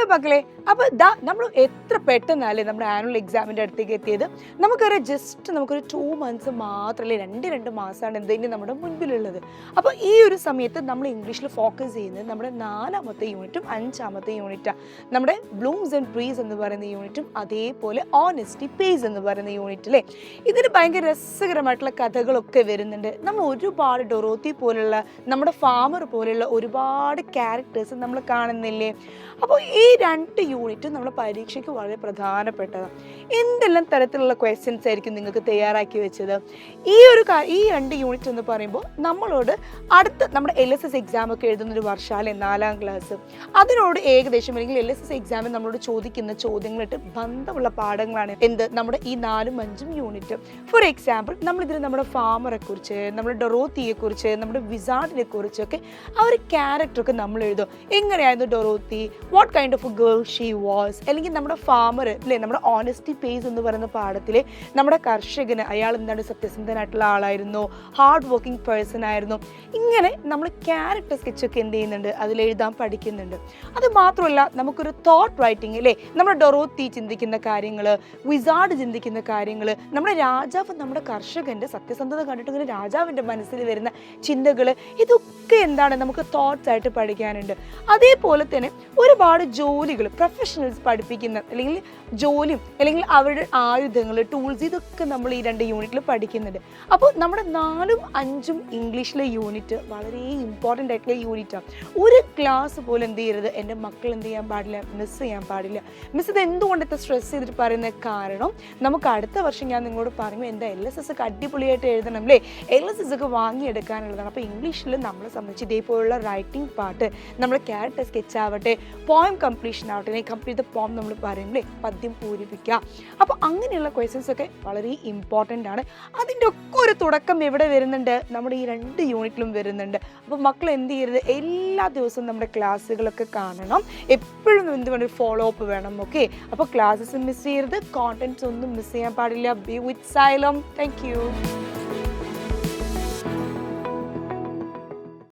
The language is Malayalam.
ഹലോ മക്കളെ, അപ്പോൾ നമ്മൾ എത്ര പെട്ടെന്നല്ലേ നമ്മുടെ ആനുവൽ എക്സാമിൻ്റെ അടുത്തേക്ക് എത്തിയത്. നമുക്കറിയാം നമുക്കൊരു 2 months മാത്രമല്ലേ, രണ്ട് മാസമാണ് എന്തെങ്കിലും നമ്മുടെ മുൻപിലുള്ളത്. അപ്പോൾ ഈ ഒരു സമയത്ത് നമ്മൾ ഇംഗ്ലീഷിൽ ഫോക്കസ് ചെയ്യുന്നത് നമ്മുടെ 4ാമത്തെ യൂണിറ്റും 5ാമത്തെ യൂണിറ്റാണ്. നമ്മുടെ ബ്ലൂംസ് ആൻഡ് ട്രീസ് എന്ന് പറയുന്ന യൂണിറ്റും അതേപോലെ ഓണസ്റ്റി പേസ് എന്ന് പറയുന്ന യൂണിറ്റിലെ ഇതിന് ഭയങ്കര രസകരമായിട്ടുള്ള കഥകളൊക്കെ വരുന്നുണ്ട്. നമ്മൾ ഒരുപാട് ഡൊറോത്തി പോലുള്ള, നമ്മുടെ ഫാമർ പോലെയുള്ള ഒരുപാട് ക്യാരക്ടേഴ്സ് നമ്മൾ കാണുന്നില്ലേ. അപ്പോൾ ഈ 2 യൂണിറ്റ് നമ്മുടെ പരീക്ഷയ്ക്ക് വളരെ പ്രധാനപ്പെട്ടതാണ്. എന്തെല്ലാം തരത്തിലുള്ള ക്വസ്റ്റ്യൻസ് ആയിരിക്കും നിങ്ങൾക്ക് തയ്യാറാക്കി വെച്ചത്? ഈ 2 യൂണിറ്റ് എന്ന് പറയുമ്പോൾ നമ്മളോട് അടുത്ത നമ്മുടെ LSS എക്സാം ഒക്കെ എഴുതുന്നൊരു വർഷമല്ലേ 4ാം ക്ലാസ്, അതിനോട് ഏകദേശം അല്ലെങ്കിൽ LSS എക്സാമിൽ നമ്മളോട് ചോദിക്കുന്ന ചോദ്യങ്ങളായിട്ട് ബന്ധമുള്ള പാഠങ്ങളാണ് നമ്മുടെ ഈ 4ഉം 5ഉം യൂണിറ്റ്. ഫോർ എക്സാമ്പിൾ, നമ്മളിതിൽ നമ്മുടെ ഫാമറെ കുറിച്ച്, നമ്മുടെ ഡൊറോത്തിയെ കുറിച്ച്, നമ്മുടെ വിസാർഡിനെ കുറിച്ചൊക്കെ ആ ഒരു ക്യാരക്ടറൊക്കെ നമ്മൾ എഴുതും. എങ്ങനെയായിരുന്നു Dorothy, what kind of A girl she was, അല്ലെങ്കിൽ നമ്മുടെ ഫാമർ അല്ലേ, നമ്മുടെ ഓണസ്റ്റി പേസ് എന്ന് പറയുന്ന പാഠത്തിൽ നമ്മുടെ കർഷകന് അയാൾ എന്താണ് സത്യസന്ധനായിട്ടുള്ള ആളായിരുന്നു, ഹാർഡ് വർക്കിംഗ് പേഴ്സൺ ആയിരുന്നു. ഇങ്ങനെ നമ്മൾ ക്യാരക്ടർ സ്കെച്ചൊക്കെ എന്ത് ചെയ്യുന്നുണ്ട്, അതിലെഴുതാൻ പഠിക്കുന്നുണ്ട്. അത് മാത്രമല്ല, നമുക്കൊരു തോട്ട് റൈറ്റിംഗ് അല്ലേ, നമ്മുടെ ഡൊറോത്തി ചിന്തിക്കുന്ന കാര്യങ്ങൾ, വിസാർഡ് ചിന്തിക്കുന്ന കാര്യങ്ങൾ, നമ്മുടെ രാജാവ് നമ്മുടെ കർഷകൻ്റെ സത്യസന്ധത കണ്ടിട്ട് ഇങ്ങനെ രാജാവിൻ്റെ മനസ്സിൽ വരുന്ന ചിന്തകൾ, ഇതൊക്കെ എന്താണ് നമുക്ക് തോട്ട്സ് ആയിട്ട് പഠിക്കാനുണ്ട്. അതേപോലെ തന്നെ ഒരുപാട് ജോലികൾ പ്രൊഫഷണൽസ് പഠിപ്പിക്കുന്ന, അല്ലെങ്കിൽ ജോലിയും അല്ലെങ്കിൽ അവരുടെ ആയുധങ്ങൾ, ടൂൾസ്, ഇതൊക്കെ നമ്മൾ ഈ 2 യൂണിറ്റിൽ പഠിക്കുന്നുണ്ട്. അപ്പോൾ നമ്മുടെ 4ഉം 5ഉം ഇംഗ്ലീഷിലെ യൂണിറ്റ് വളരെ ഇമ്പോർട്ടൻ്റ് ആയിട്ടുള്ള യൂണിറ്റാണ്. ഒരു ക്ലാസ് പോലും എന്ത് ചെയ്യരുത്, എൻ്റെ മക്കൾ എന്ത് ചെയ്യാൻ പാടില്ല, മിസ് ചെയ്യാൻ പാടില്ല. മിസ് ഇത് എന്തുകൊണ്ട് ഇത്ര സ്ട്രെസ് ചെയ്തിട്ട് പറയുന്ന കാരണം, നമുക്ക് അടുത്ത വർഷം ഞാൻ നിങ്ങളോട് പറയുമ്പോൾ എന്താ LSS ഒക്കെ അടിപൊളിയായിട്ട് എഴുതണം അല്ലേ, LSS ഒക്കെ വാങ്ങിയെടുക്കാനുള്ളതാണ്. അപ്പോൾ ഇംഗ്ലീഷിൽ നമ്മളെ സംബന്ധിച്ച് ഇതേപോലുള്ള റൈറ്റിംഗ് പാർട്ട്, നമ്മൾ ക്യാരക്ടർ സ്കെച്ച് ആവട്ടെ, പോയം കംപ്ലീഷൻ ആവട്ടെ, കംപ്ലീറ്റ് ദ പോം നമ്മൾ പറയുമ്പോൾ പദ്യം പൂരിപ്പിക്കുക. അപ്പോൾ അങ്ങനെയുള്ള ക്വസ്റ്റ്യൻസ് ഒക്കെ വളരെ ഇമ്പോർട്ടൻ്റ് ആണ്. അതിൻ്റെ ഒക്കെ ഒരു തുടക്കം എവിടെ വരുന്നുണ്ട്, നമ്മുടെ ഈ 2 യൂണിറ്റിലും വരുന്നുണ്ട്. അപ്പോൾ മക്കൾ എന്ത് ചെയ്യരുത്, എല്ലാ ദിവസവും നമ്മുടെ ക്ലാസ്സുകളൊക്കെ കാണണം, എപ്പോഴും എന്തുകൊണ്ട് ഫോളോ അപ്പ് വേണം. ഓക്കെ, അപ്പോൾ ക്ലാസ്സസ് മിസ് ചെയ്യരുത്, കോണ്ടൻറ്റ്സ് ഒന്നും മിസ് ചെയ്യാൻ പാടില്ല. B with xylem. Thank you.